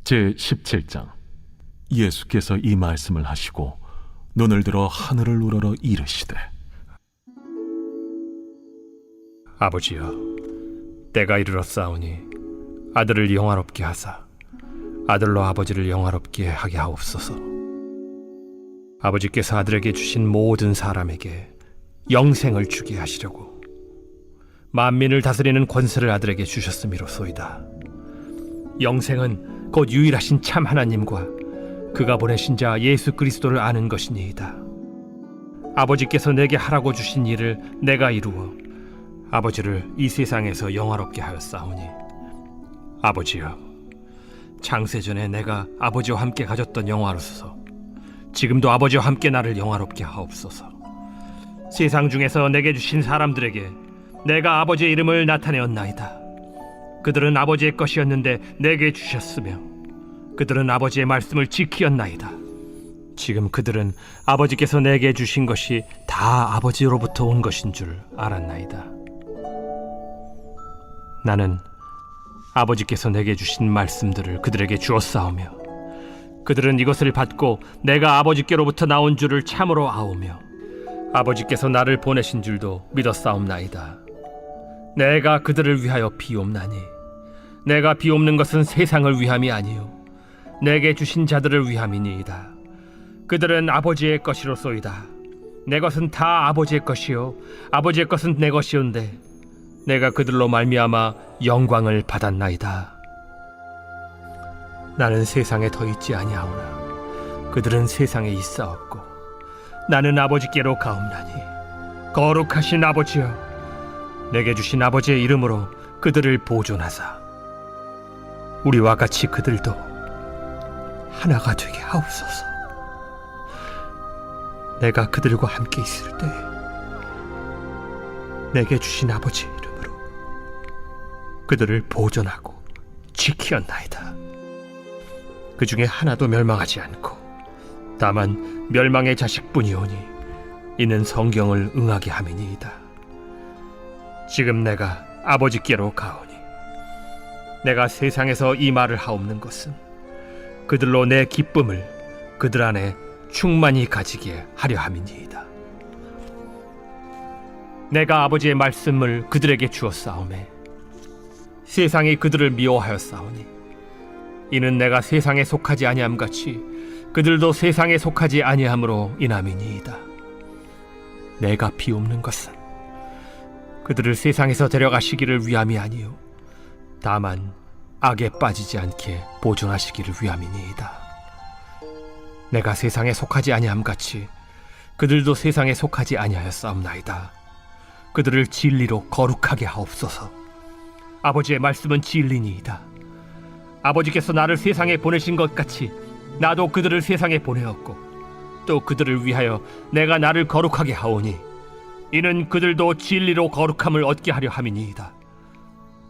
제17장. 예수께서 이 말씀을 하시고 눈을 들어 하늘을 우러러 이르시되, 아버지여, 때가 이르렀사오니 아들을 영화롭게 하사 아들로 아버지를 영화롭게 하게 하옵소서. 아버지께서 아들에게 주신 모든 사람에게 영생을 주게 하시려고 만민을 다스리는 권세를 아들에게 주셨음이로소이다. 영생은 곧 유일하신 참 하나님과 그가 보내신 자 예수 그리스도를 아는 것이니이다. 아버지께서 내게 하라고 주신 일을 내가 이루어 아버지를 이 세상에서 영화롭게 하였사오니, 아버지여, 창세전에 내가 아버지와 함께 가졌던 영화로서 지금도 아버지와 함께 나를 영화롭게 하옵소서. 세상 중에서 내게 주신 사람들에게 내가 아버지의 이름을 나타내었나이다. 그들은 아버지의 것이었는데 내게 주셨으며 그들은 아버지의 말씀을 지키었나이다. 지금 그들은 아버지께서 내게 주신 것이 다 아버지로부터 온 것인 줄 알았나이다. 나는 아버지께서 내게 주신 말씀들을 그들에게 주었사오며 그들은 이것을 받고 내가 아버지께로부터 나온 줄을 참으로 아오며 아버지께서 나를 보내신 줄도 믿었사옵나이다. 내가 그들을 위하여 비옵나니 내가 비옵는 것은 세상을 위함이 아니요 내게 주신 자들을 위함이니이다. 그들은 아버지의 것이로소이다. 내 것은 다 아버지의 것이요 아버지의 것은 내 것이온데 내가 그들로 말미암아 영광을 받았나이다. 나는 세상에 더 있지 아니하오나 그들은 세상에 있사옵고 나는 아버지께로 가옵나니, 거룩하신 아버지여, 내게 주신 아버지의 이름으로 그들을 보존하사 우리와 같이 그들도 하나가 되게 하옵소서. 내가 그들과 함께 있을 때 내게 주신 아버지의 이름으로 그들을 보존하고 지키었나이다. 그 중에 하나도 멸망하지 않고 다만 멸망의 자식뿐이오니 이는 성경을 응하게 함이니이다. 지금 내가 아버지께로 가오니 내가 세상에서 이 말을 하옵는 것은 그들로 내 기쁨을 그들 안에 충만히 가지게 하려 함이니이다. 내가 아버지의 말씀을 그들에게 주었사오매 세상이 그들을 미워하였사오니 이는 내가 세상에 속하지 아니함같이 그들도 세상에 속하지 아니함으로 인함이니이다. 내가 비옵는 것은 그들을 세상에서 데려가시기를 위함이 아니요 다만 악에 빠지지 않게 보존하시기를 위함이니이다. 내가 세상에 속하지 아니함같이 그들도 세상에 속하지 아니하였사옵나이다. 그들을 진리로 거룩하게 하옵소서. 아버지의 말씀은 진리니이다. 아버지께서 나를 세상에 보내신 것 같이 나도 그들을 세상에 보내었고 또 그들을 위하여 내가 나를 거룩하게 하오니 이는 그들도 진리로 거룩함을 얻게 하려 함이니이다.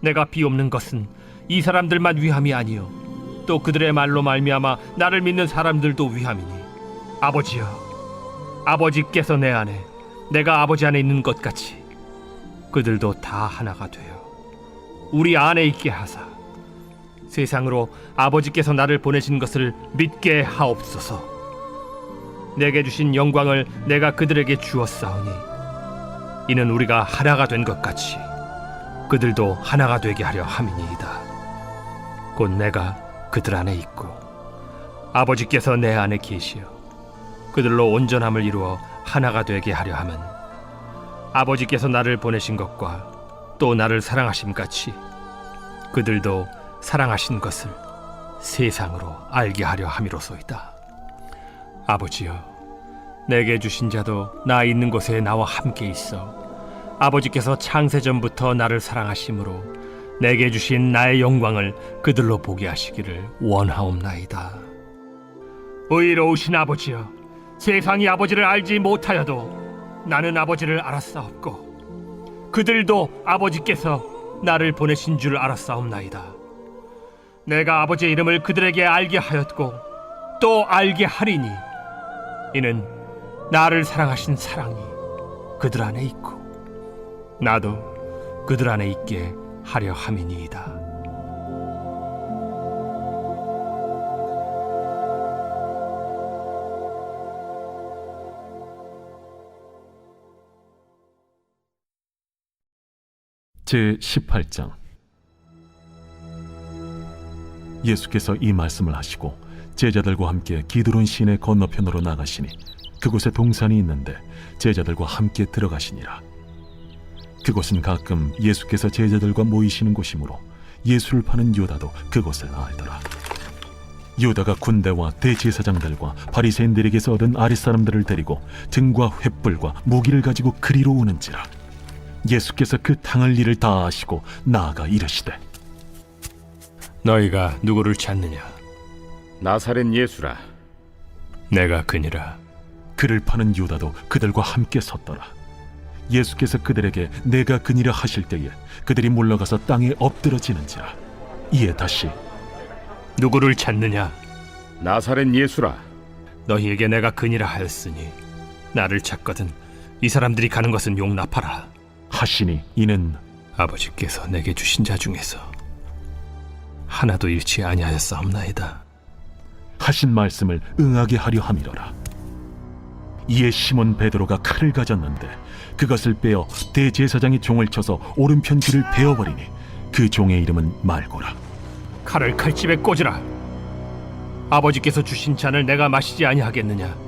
내가 비옵는 것은 이 사람들만 위함이 아니요 또 그들의 말로 말미암아 나를 믿는 사람들도 위함이니, 아버지여, 아버지께서 내 안에 내가 아버지 안에 있는 것 같이 그들도 다 하나가 되어 우리 안에 있게 하사 세상으로 아버지께서 나를 보내신 것을 믿게 하옵소서. 내게 주신 영광을 내가 그들에게 주었사오니 이는 우리가 하나가 된 것 같이 그들도 하나가 되게 하려 함이니이다. 곧 내가 그들 안에 있고 아버지께서 내 안에 계시어 그들로 온전함을 이루어 하나가 되게 하려 함은 아버지께서 나를 보내신 것과 또 나를 사랑하심 같이 그들도 사랑하신 것을 세상으로 알게 하려 함이로소이다. 아버지여, 내게 주신 자도 나 있는 곳에 나와 함께 있어 아버지께서 창세전부터 나를 사랑하심으로 내게 주신 나의 영광을 그들로 보게 하시기를 원하옵나이다. 의로우신 아버지여, 세상이 아버지를 알지 못하여도 나는 아버지를 알았사옵고 그들도 아버지께서 나를 보내신 줄 알았사옵나이다. 내가 아버지의 이름을 그들에게 알게 하였고 또 알게 하리니 이는 나를 사랑하신 사랑이 그들 안에 있고 나도 그들 안에 있게 하려 함이니이다. 제18장. 예수께서 이 말씀을 하시고 제자들과 함께 기드론 시내 건너편으로 나가시니 그곳에 동산이 있는데 제자들과 함께 들어가시니라. 그곳은 가끔 예수께서 제자들과 모이시는 곳이므로 예수를 파는 유다도 그곳을 알더라. 유다가 군대와 대제사장들과 바리새인들에게서 얻은 아랫사람들을 데리고 등과 횃불과 무기를 가지고 그리로 오는지라. 예수께서 그 당할 일을 다 아시고 나아가 이르시되, 너희가 누구를 찾느냐? 나사렛 예수라. 내가 그니라. 그를 파는 유다도 그들과 함께 섰더라. 예수께서 그들에게 내가 그니라 하실 때에 그들이 물러가서 땅에 엎드러지는지라. 이에 다시 누구를 찾느냐? 나사렛 예수라. 너희에게 내가 그니라 하였으니 나를 찾거든 이 사람들이 가는 것은 용납하라. 하시니 이는 아버지께서 내게 주신 자 중에서 하나도 잃지 아니하였사옵나이다. 하신 말씀을 응하게 하려 함이로라. 이에 시몬 베드로가 칼을 가졌는데 그것을 빼어 대제사장의 종을 쳐서 오른편 귀를 베어버리니 그 종의 이름은 말고라. 칼을 칼집에 꽂으라. 아버지께서 주신 잔을 내가 마시지 아니하겠느냐?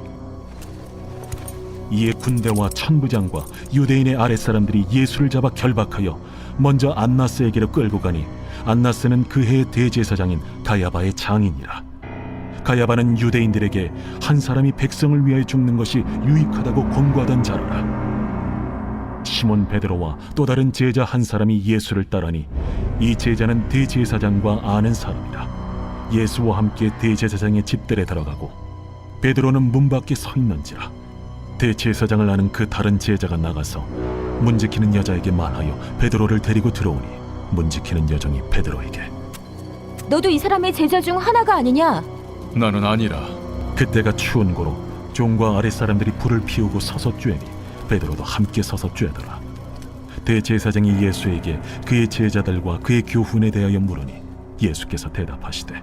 이에 군대와 천부장과 유대인의 아랫사람들이 예수를 잡아 결박하여 먼저 안나스에게로 끌고 가니 안나스는 그 해의 대제사장인 가야바의 장인이라. 가야바는 유대인들에게 한 사람이 백성을 위하여 죽는 것이 유익하다고 권고하던 자로라. 시몬 베드로와 또 다른 제자 한 사람이 예수를 따르니 이 제자는 대제사장과 아는 사람이라. 예수와 함께 대제사장의 집들에 들어가고 베드로는 문 밖에 서 있는지라. 대제사장을 아는 그 다른 제자가 나가서 문 지키는 여자에게 말하여 베드로를 데리고 들어오니 문 지키는 여종이 베드로에게, 너도 이 사람의 제자 중 하나가 아니냐? 나는 아니라. 그때가 추운 고로 종과 아랫사람들이 불을 피우고 서서 쬐니 베드로도 함께 서서 쬐더라. 대제사장이 예수에게 그의 제자들과 그의 교훈에 대하여 물으니 예수께서 대답하시되,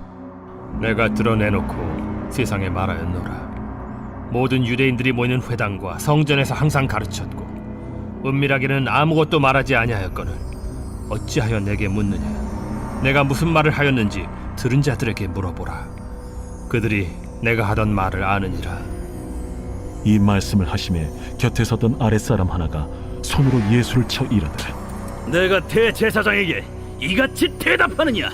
내가 드러내놓고 세상에 말하였노라. 모든 유대인들이 모이는 회당과 성전에서 항상 가르쳤고 은밀하게는 아무것도 말하지 아니하였거늘 어찌하여 내게 묻느냐? 내가 무슨 말을 하였는지 들은 자들에게 물어보라. 그들이 내가 하던 말을 아느니라. 이 말씀을 하심에 곁에 섰던 아랫사람 하나가 손으로 예수를 쳐 이르되, 내가 대제사장에게 이같이 대답하느냐?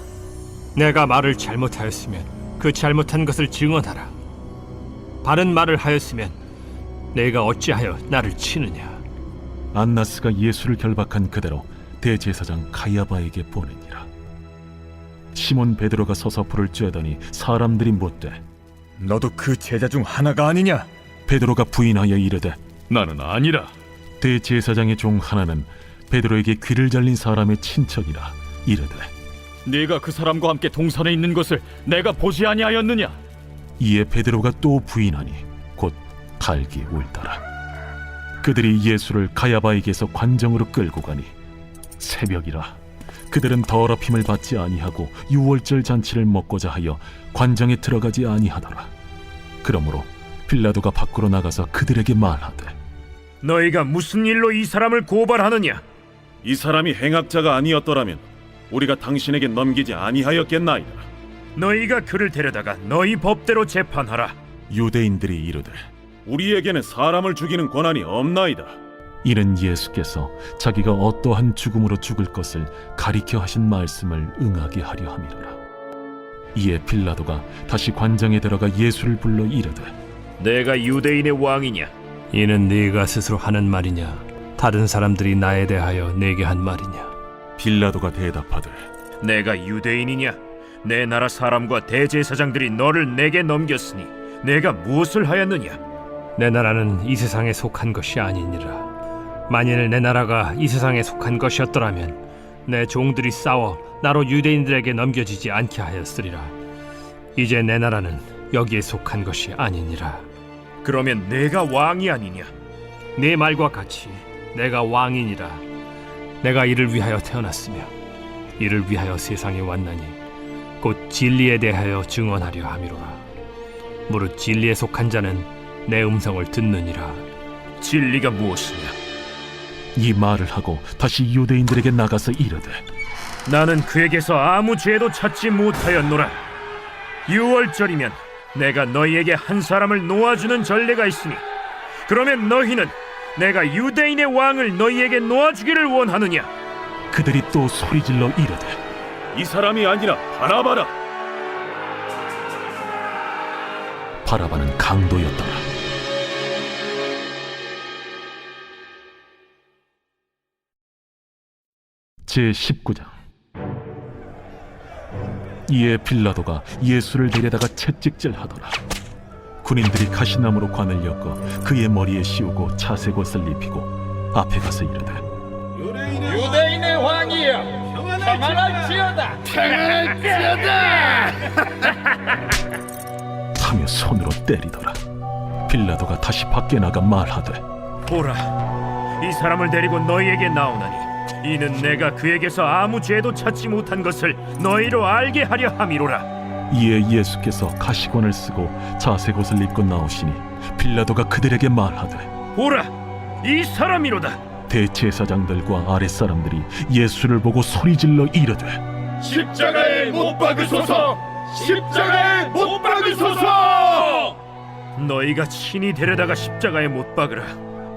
내가 말을 잘못하였으면 그 잘못한 것을 증언하라. 바른 말을 하였으면 내가 어찌하여 나를 치느냐? 안나스가 예수를 결박한 그대로 대제사장 가야바에게 보내니라. 시몬 베드로가 서서 불을 쬐더니 사람들이 묻되, 너도 그 제자 중 하나가 아니냐? 베드로가 부인하여 이르되, 나는 아니라. 대제사장의 종 하나는 베드로에게 귀를 잘린 사람의 친척이라. 이르되, 네가 그 사람과 함께 동산에 있는 것을 내가 보지 아니하였느냐? 이에 베드로가 또 부인하니 곧 달기 울더라. 그들이 예수를 가야바에게서 관정으로 끌고 가니 새벽이라. 그들은 더럽힘을 받지 아니하고 유월절 잔치를 먹고자 하여 관정에 들어가지 아니하더라. 그러므로 빌라도가 밖으로 나가서 그들에게 말하되, 너희가 무슨 일로 이 사람을 고발하느냐? 이 사람이 행악자가 아니었더라면 우리가 당신에게 넘기지 아니하였겠나이다. 너희가 그를 데려다가 너희 법대로 재판하라. 유대인들이 이르되, 우리에게는 사람을 죽이는 권한이 없나이다. 이는 예수께서 자기가 어떠한 죽음으로 죽을 것을 가리켜 하신 말씀을 응하게 하려 함이로라. 이에 빌라도가 다시 관정에 들어가 예수를 불러 이르되, 내가 유대인의 왕이냐? 이는 네가 스스로 하는 말이냐? 다른 사람들이 나에 대하여 내게 한 말이냐? 빌라도가 대답하되, 내가 유대인이냐? 내 나라 사람과 대제사장들이 너를 내게 넘겼으니 내가 무엇을 하였느냐? 내 나라는 이 세상에 속한 것이 아니니라. 만일 내 나라가 이 세상에 속한 것이었더라면 내 종들이 싸워 나로 유대인들에게 넘겨지지 않게 하였으리라. 이제 내 나라는 여기에 속한 것이 아니니라. 그러면 내가 왕이 아니냐? 네 말과 같이 내가 왕이니라. 내가 이를 위하여 태어났으며 이를 위하여 세상에 왔나니 곧 진리에 대하여 증언하려 함이로라. 무릇 진리에 속한 자는 내 음성을 듣느니라. 진리가 무엇이냐? 이 말을 하고 다시 유대인들에게 나가서 이르되 나는 그에게서 아무 죄도 찾지 못하였노라. 6월절이면 내가 너희에게 한 사람을 놓아주는 전례가 있으니 그러면 너희는 내가 유대인의 왕을 너희에게 놓아주기를 원하느냐? 그들이 또 소리질러 이르되 이 사람이 아니라 바라바라. 바라바는 강도였더라. 제19장. 이에 빌라도가 예수를 데려다가 채찍질하더라. 군인들이 가시나무로 관을 엮어 그의 머리에 씌우고 자색 옷을 입히고 앞에 가서 이르되 유대인의 왕이여, 평안할지어다. 하며 손으로 때리더라. 빌라도가 다시 밖에 나가 말하되 보라, 이 사람을 데리고 너희에게 나오나니 이는 내가 그에게서 아무 죄도 찾지 못한 것을 너희로 알게 하려 함이로라. 이에 예수께서 가시관을 쓰고 자색 옷을 입고 나오시니 빌라도가 그들에게 말하되 보라, 이 사람이로다. 대제사장들과 아랫사람들이 예수를 보고 소리질러 이르되 십자가에 못 박으소서. 십자가에 못 박으소서. 너희가 친히 데려다가 십자가에 못 박으라.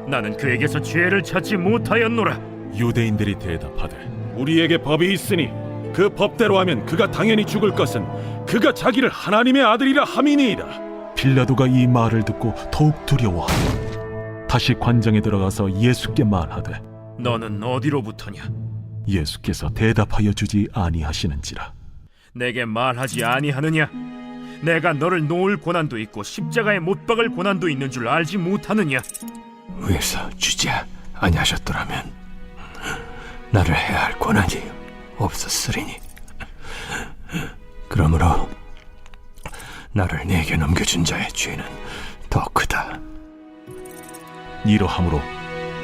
나는 그에게서 죄를 찾지 못하였노라. 유대인들이 대답하되 우리에게 법이 있으니 그 법대로 하면 그가 당연히 죽을 것은 그가 자기를 하나님의 아들이라 함이니이다. 빌라도가 이 말을 듣고 더욱 두려워하고 다시 관장에 들어가서 예수께 말하되 너는 어디로부터냐? 예수께서 대답하여 주지 아니하시는지라. 내게 말하지 아니하느냐? 내가 너를 놓을 고난도 있고 십자가에 못 박을 고난도 있는 줄 알지 못하느냐? 위에서 주지 아니하셨더라면 나를 해야 할 권한이 없었으리니 그러므로 나를 네게 넘겨준 자의 죄는 더 크다. 이러함으로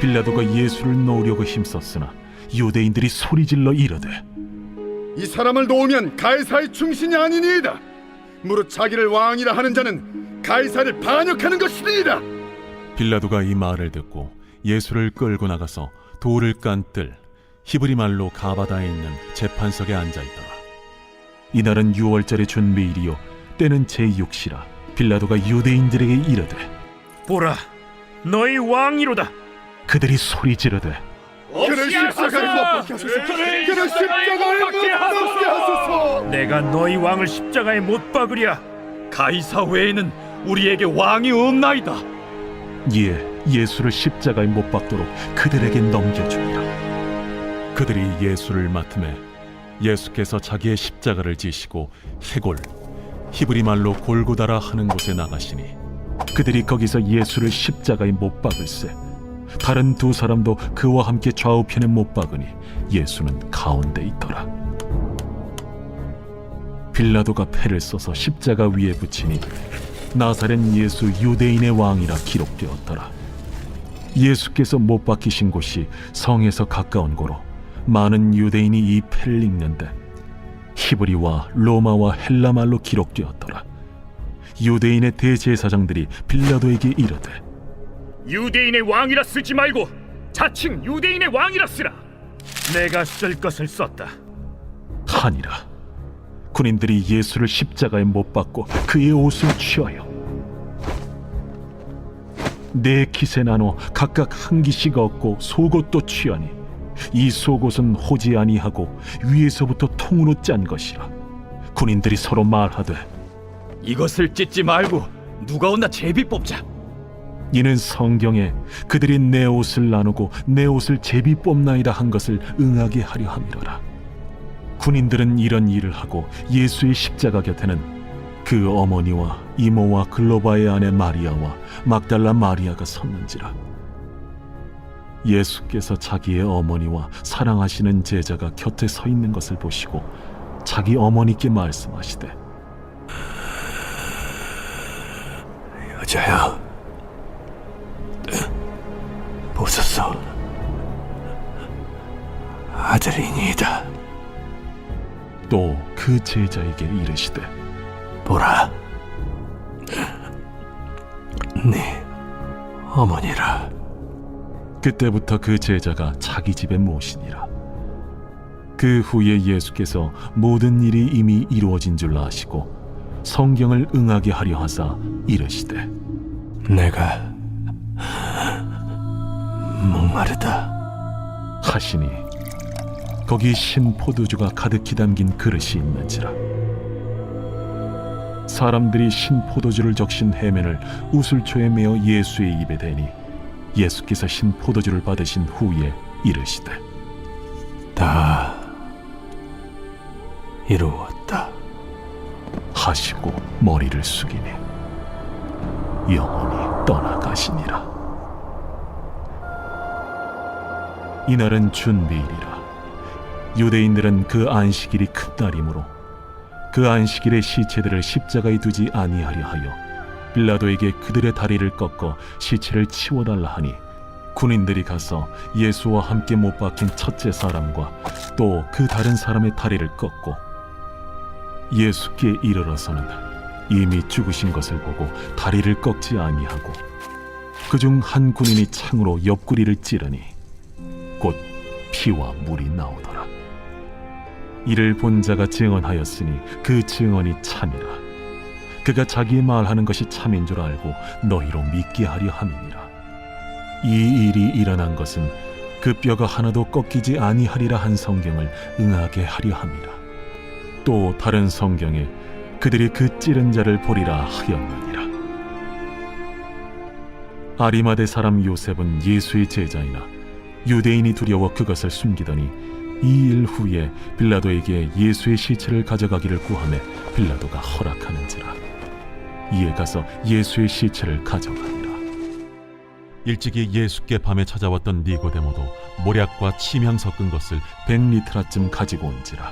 빌라도가 예수를 놓으려고 힘썼으나 유대인들이 소리질러 이르되 이 사람을 놓으면 가이사의 충신이 아니니이다. 무릇 자기를 왕이라 하는 자는 가이사를 반역하는 것이니이다. 빌라도가 이 말을 듣고 예수를 끌고 나가서 돌을 깐 뜰 히브리 말로 가바다에 있는 재판석에 앉아있더라. 이날은 6월절의 준비일이요 때는 제6시라. 빌라도가 유대인들에게 이르되 보라, 너희 왕이로다. 그들이 소리 지르되 그를 십자가에 못 박게 하소서. 그를 십자가에 못 박게 하소서. 내가 너희 왕을 십자가에 못 박으랴. 가이사 외에는 우리에게 왕이 없나이다. 이에 예수를 십자가에 못 박도록 그들에게 넘겨주니라. 그들이 예수를 맡음에 예수께서 자기의 십자가를 지시고 해골 히브리 말로 골고다라 하는 곳에 나가시니 그들이 거기서 예수를 십자가에 못 박을세. 다른 두 사람도 그와 함께 좌우편에 못 박으니 예수는 가운데 있더라. 빌라도가 패를 써서 십자가 위에 붙이니 나사렛 예수 유대인의 왕이라 기록되었더라. 예수께서 못 박히신 곳이 성에서 가까운 고로 많은 유대인이 이 패를 읽는데 히브리와 로마와 헬라 말로 기록되었더라. 유대인의 대제사장들이 빌라도에게 이르되 유대인의 왕이라 쓰지 말고 자칭 유대인의 왕이라 쓰라. 내가 쓸 것을 썼다. 하니라. 군인들이 예수를 십자가에 못 박고 그의 옷을 취하여 네 깃에 나눠 각각 한 깃씩 얻고 속옷도 취하니 이 속옷은 호지 아니하고 위에서부터 통으로 짠 것이라. 군인들이 서로 말하되 이것을 찢지 말고 누가 온나 제비 뽑자. 이는 성경에 그들이 내 옷을 나누고 내 옷을 제비 뽑나이다 한 것을 응하게 하려 함이로라. 군인들은 이런 일을 하고 예수의 십자가 곁에는 그 어머니와 이모와 글로바의 아내 마리아와 막달라 마리아가 섰는지라. 예수께서 자기의 어머니와 사랑하시는 제자가 곁에 서 있는 것을 보시고 자기 어머니께 말씀하시되 여자여, 보소서, 아들이니이다. 또 그 제자에게 이르시되 보라, 네 어머니라. 그때부터 그 제자가 자기 집에 모시니라. 그 후에 예수께서 모든 일이 이미 이루어진 줄 아시고 성경을 응하게 하려 하사 이르시되 내가 목마르다 하시니 거기 신 포도주가 가득히 담긴 그릇이 있는지라. 사람들이 신 포도주를 적신 해면을 우슬초에 메어 예수의 입에 대니 예수께서 신 포도주를 받으신 후에 이르시되 다 이루었다 하시고 머리를 숙이니 영원히 떠나가시니라. 이날은 준비일이라. 유대인들은 그 안식일이 큰 날이므로 그 안식일에 시체들을 십자가에 두지 아니하려 하여 빌라도에게 그들의 다리를 꺾어 시체를 치워달라 하니 군인들이 가서 예수와 함께 못 박힌 첫째 사람과 또 그 다른 사람의 다리를 꺾고 예수께 이르러서는 이미 죽으신 것을 보고 다리를 꺾지 아니하고 그중 한 군인이 창으로 옆구리를 찌르니 곧 피와 물이 나오더라. 이를 본 자가 증언하였으니 그 증언이 참이라. 그가 자기의 말하는 것이 참인 줄 알고 너희로 믿게 하려 함이니라. 이 일이 일어난 것은 그 뼈가 하나도 꺾이지 아니하리라 한 성경을 응하게 하려 함이라. 또 다른 성경에 그들이 그 찌른 자를 보리라 하였느니라. 아리마대 사람 요셉은 예수의 제자이나 유대인이 두려워 그것을 숨기더니 이 일 후에 빌라도에게 예수의 시체를 가져가기를 구하매 빌라도가 허락하는지라. 이에 가서 예수의 시체를 가져가니라. 일찍이 예수께 밤에 찾아왔던 니고데모도 모략과 침향 섞은 것을 100리트라쯤 가지고 온지라.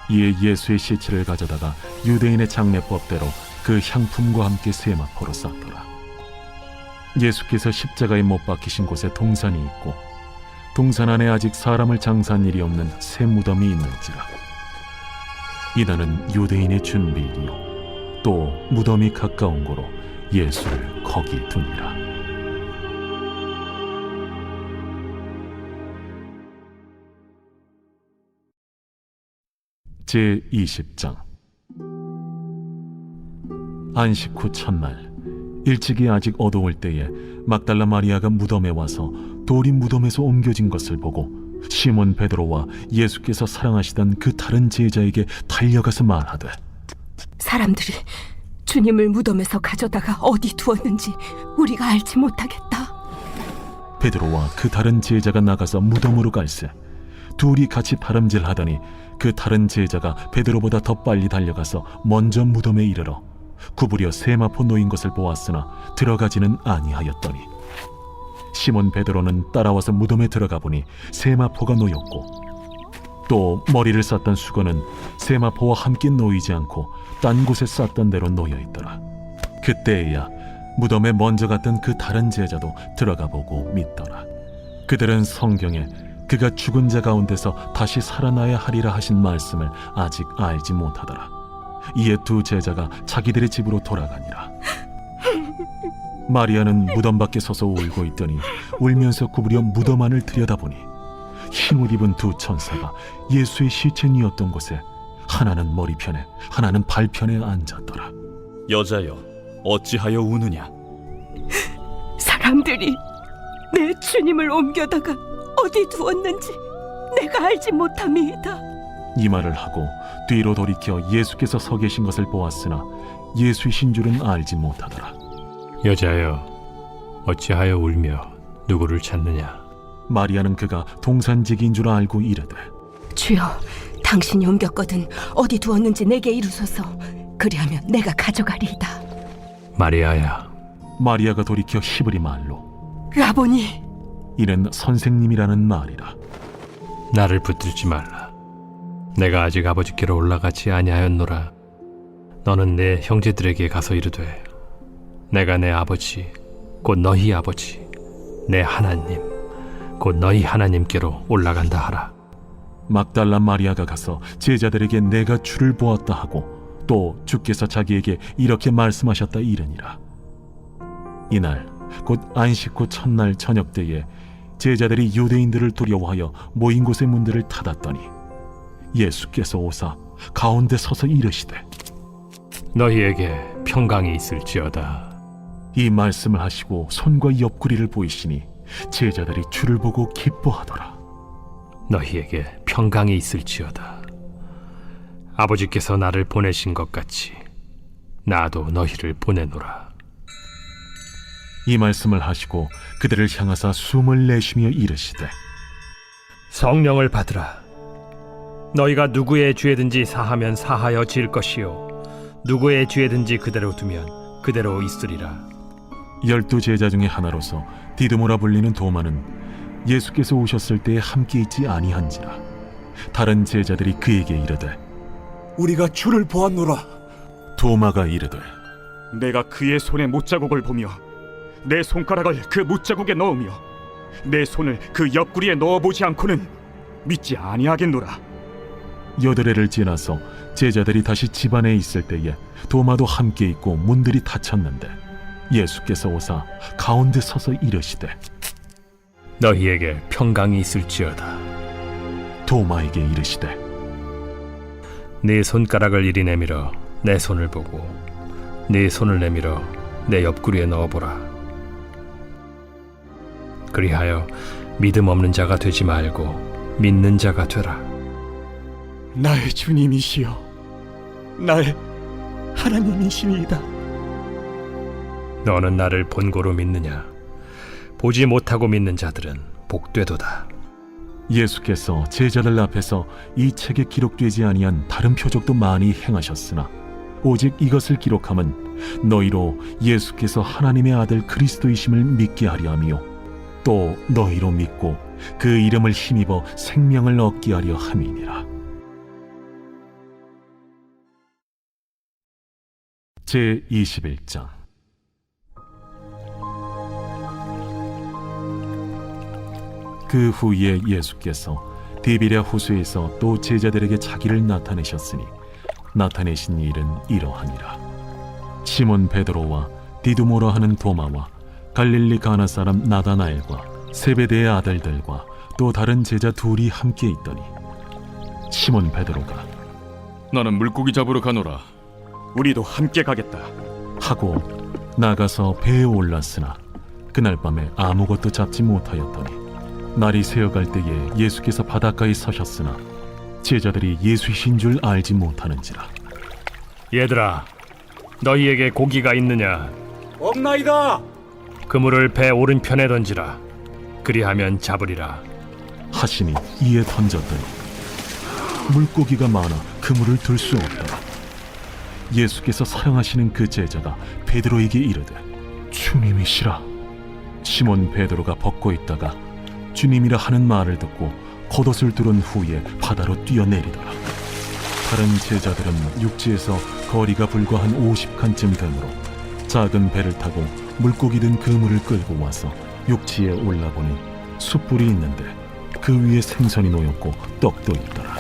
이에 예수의 시체를 가져다가 유대인의 장례법대로 그 향품과 함께 세마포로 쌌더라. 예수께서 십자가에 못 박히신 곳에 동산이 있고 동산 안에 아직 사람을 장사한 일이 없는 새 무덤이 있는지라. 이날은 유대인의 준비일이요 또 무덤이 가까운 고로 예수를 거기 두니라. 제20장. 안식 후 첫날 일찍이 아직 어두울 때에 막달라 마리아가 무덤에 와서 돌이 무덤에서 옮겨진 것을 보고 시몬 베드로와 예수께서 사랑하시던 그 다른 제자에게 달려가서 말하되 사람들이 주님을 무덤에서 가져다가 어디 두었는지 우리가 알지 못하겠다. 베드로와 그 다른 제자가 나가서 무덤으로 갈새 둘이 같이 다름질하더니 그 다른 제자가 베드로보다 더 빨리 달려가서 먼저 무덤에 이르러 구부려 세마포 놓인 것을 보았으나 들어가지는 아니하였더니 시몬 베드로는 따라와서 무덤에 들어가 보니 세마포가 놓였고 또 머리를 쌌던 수건은 세마포와 함께 놓이지 않고 딴 곳에 쌌던 대로 놓여 있더라. 그때에야 무덤에 먼저 갔던 그 다른 제자도 들어가 보고 믿더라. 그들은 성경에 그가 죽은 자 가운데서 다시 살아나야 하리라 하신 말씀을 아직 알지 못하더라. 이에 두 제자가 자기들의 집으로 돌아가니라. 마리아는 무덤 밖에 서서 울고 있더니 울면서 구부려 무덤 안을 들여다보니 흰옷 입은 두 천사가 예수의 시체니었던 곳에 하나는 머리편에 하나는 발편에 앉았더라. 여자여 어찌하여 우느냐? 사람들이 내 주님을 옮겨다가 어디 두었는지 내가 알지 못함이다. 이 말을 하고 뒤로 돌이켜 예수께서 서 계신 것을 보았으나 예수이신 줄은 알지 못하더라. 여자여 어찌하여 울며 누구를 찾느냐? 마리아는 그가 동산지기인 줄 알고 이르되 주여, 당신이 옮겼거든 어디 두었는지 내게 이루소서. 그리하면 내가 가져가리이다. 마리아야. 마리아가 돌이켜 히브리 말로 라보니, 이는 선생님이라는 말이라. 나를 붙들지 말라. 내가 아직 아버지께로 올라가지 아니하였노라. 너는 내 형제들에게 가서 이르되 내가 내 아버지 곧 너희 아버지 내 하나님 곧 너희 하나님께로 올라간다 하라. 막달라 마리아가 가서 제자들에게 내가 주를 보았다 하고 또 주께서 자기에게 이렇게 말씀하셨다 이르니라. 이날 곧 안식 후 첫날 저녁 때에 제자들이 유대인들을 두려워하여 모인 곳의 문들을 닫았더니 예수께서 오사 가운데 서서 이르시되 너희에게 평강이 있을지어다. 이 말씀을 하시고 손과 옆구리를 보이시니 제자들이 주를 보고 기뻐하더라. 너희에게 평강이 있을지어다. 아버지께서 나를 보내신 것 같이 나도 너희를 보내노라. 이 말씀을 하시고 그들을 향하사 숨을 내쉬며 이르시되 성령을 받으라. 너희가 누구의 죄든지 사하면 사하여 질 것이요 누구의 죄든지 그대로 두면 그대로 있으리라. 12 제자 중에 하나로서 디드모라 불리는 도마는 예수께서 오셨을 때에 함께 있지 아니한지라. 다른 제자들이 그에게 이르되 우리가 주를 보았노라. 도마가 이르되 내가 그의 손에 못자국을 보며 내 손가락을 그 못자국에 넣으며 내 손을 그 옆구리에 넣어보지 않고는 믿지 아니하겠노라. 여드레를 지나서 제자들이 다시 집안에 있을 때에 도마도 함께 있고 문들이 닫혔는데 예수께서 오사 가운데 서서 이르시되 너희에게 평강이 있을지어다. 도마에게 이르시되 네 손가락을 이리 내밀어 내 손을 보고 네 손을 내밀어 내 옆구리에 넣어보라. 그리하여 믿음 없는 자가 되지 말고 믿는 자가 되라. 나의 주님이시여 나의 하나님이시니이다. 너는 나를 본고로 믿느냐? 보지 못하고 믿는 자들은 복되도다. 예수께서 제자들 앞에서 이 책에 기록되지 아니한 다른 표적도 많이 행하셨으나 오직 이것을 기록함은 너희로 예수께서 하나님의 아들 그리스도이심을 믿게 하려 함이요 또 너희로 믿고 그 이름을 힘입어 생명을 얻게 하려 함이니라. 제21장. 그 후에 예수께서 디비랴 호수에서 또 제자들에게 자기를 나타내셨으니 나타내신 일은 이러하니라. 시몬 베드로와 디두모라 하는 도마와 갈릴리 가나 사람 나다나엘과 세베대의 아들들과 또 다른 제자 둘이 함께 있더니 시몬 베드로가 나는 물고기 잡으러 가노라. 우리도 함께 가겠다. 하고 나가서 배에 올랐으나 그날 밤에 아무것도 잡지 못하였더니 날이 새어갈 때에 예수께서 바닷가에 서셨으나 제자들이 예수이신 줄 알지 못하는지라. 얘들아, 너희에게 고기가 있느냐? 없나이다. 그물을 배 오른편에 던지라. 그리하면 잡으리라. 하시니 이에 던졌더니 물고기가 많아 그물을 들 수 없더라. 예수께서 사랑하시는 그 제자가 베드로에게 이르되 주님이시라. 시몬 베드로가 벗고 있다가 주님이라 하는 말을 듣고 겉옷을 두른 후에 바다로 뛰어내리더라. 다른 제자들은 육지에서 거리가 불과 한 50칸쯤 되므로 작은 배를 타고 물고기 든 그물을 끌고 와서 육지에 올라보니 숯불이 있는데 그 위에 생선이 놓였고 떡도 있더라.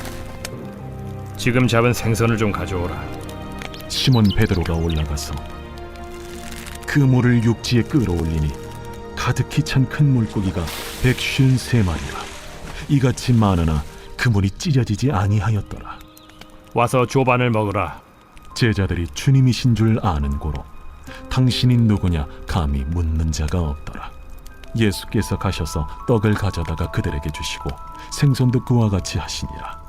지금 잡은 생선을 좀 가져오라. 시몬 베드로가 올라가서 그물을 육지에 끌어올리니 가득히 찬 큰 물고기가 153마리라. 이같이 많으나 그물이 찢어지지 아니하였더라. 와서 조반을 먹으라. 제자들이 주님이신 줄 아는 고로 당신이 누구냐 감히 묻는 자가 없더라. 예수께서 가셔서 떡을 가져다가 그들에게 주시고 생선도 그와 같이 하시니라.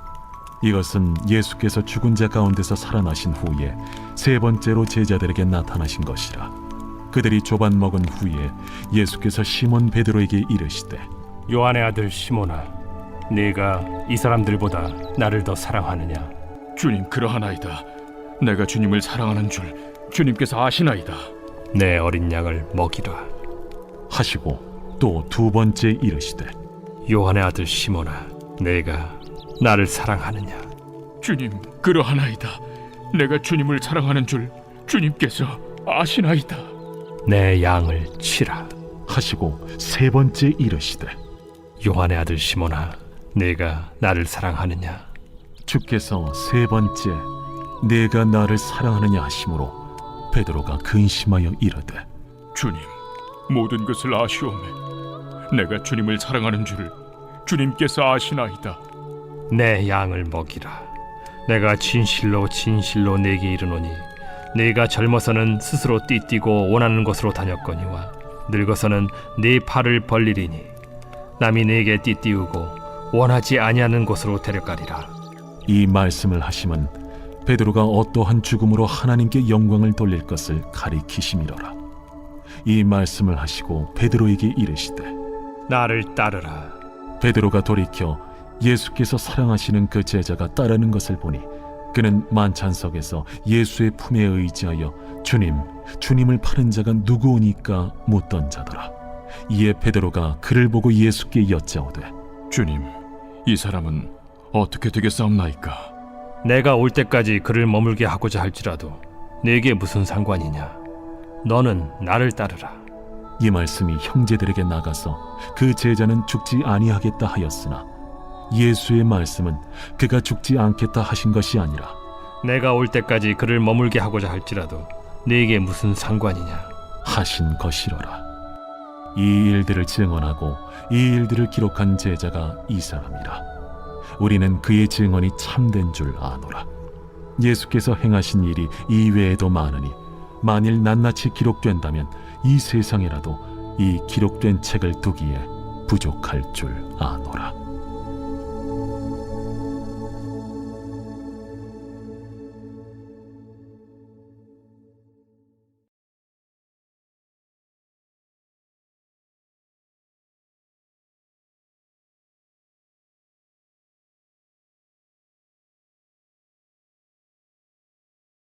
이것은 예수께서 죽은 자 가운데서 살아나신 후에 세 번째로 제자들에게 나타나신 것이라. 그들이 조반 먹은 후에 예수께서 시몬 베드로에게 이르시되 요한의 아들 시몬아, 네가 이 사람들보다 나를 더 사랑하느냐? 주님 그러하나이다. 내가 주님을 사랑하는 줄 주님께서 아시나이다. 내 어린 양을 먹이라. 하시고 또 두 번째 이르시되 요한의 아들 시몬아, 네가 나를 사랑하느냐? 주님 그러하나이다. 내가 주님을 사랑하는 줄 주님께서 아시나이다. 내 양을 치라. 하시고 세 번째 이르시되 요한의 아들 시몬아, 네가 나를 사랑하느냐? 주께서 세 번째 내가 나를 사랑하느냐 하심으로 베드로가 근심하여 이르되 주님 모든 것을 아시오매 내가 주님을 사랑하는 줄을 주님께서 아시나이다. 내 양을 먹이라. 내가 진실로 진실로 내게 이르노니 네가 젊어서는 스스로 띠뛰고 원하는 곳으로 다녔거니와 늙어서는 네 팔을 벌리리니 남이 네게 띠띠우고 원하지 아니하는 곳으로 데려가리라. 이 말씀을 하심은 베드로가 어떠한 죽음으로 하나님께 영광을 돌릴 것을 가리키심이로라. 이 말씀을 하시고 베드로에게 이르시되 나를 따르라. 베드로가 돌이켜 예수께서 사랑하시는 그 제자가 따르는 것을 보니 그는 만찬석에서 예수의 품에 의지하여 주님을 파는 자가 누구오니까 묻던 자더라. 이에 베드로가 그를 보고 예수께 여짜오되 주님, 이 사람은 어떻게 되겠사옵나이까? 내가 올 때까지 그를 머물게 하고자 할지라도 네게 무슨 상관이냐. 너는 나를 따르라. 이 말씀이 형제들에게 나가서 그 제자는 죽지 아니하겠다 하였으나 예수의 말씀은 그가 죽지 않겠다 하신 것이 아니라 내가 올 때까지 그를 머물게 하고자 할지라도 네게 무슨 상관이냐 하신 것이로라. 이 일들을 증언하고 이 일들을 기록한 제자가 이 사람이라. 우리는 그의 증언이 참된 줄 아노라. 예수께서 행하신 일이 이외에도 많으니 만일 낱낱이 기록된다면 이 세상에라도 이 기록된 책을 두기에 부족할 줄 아노라.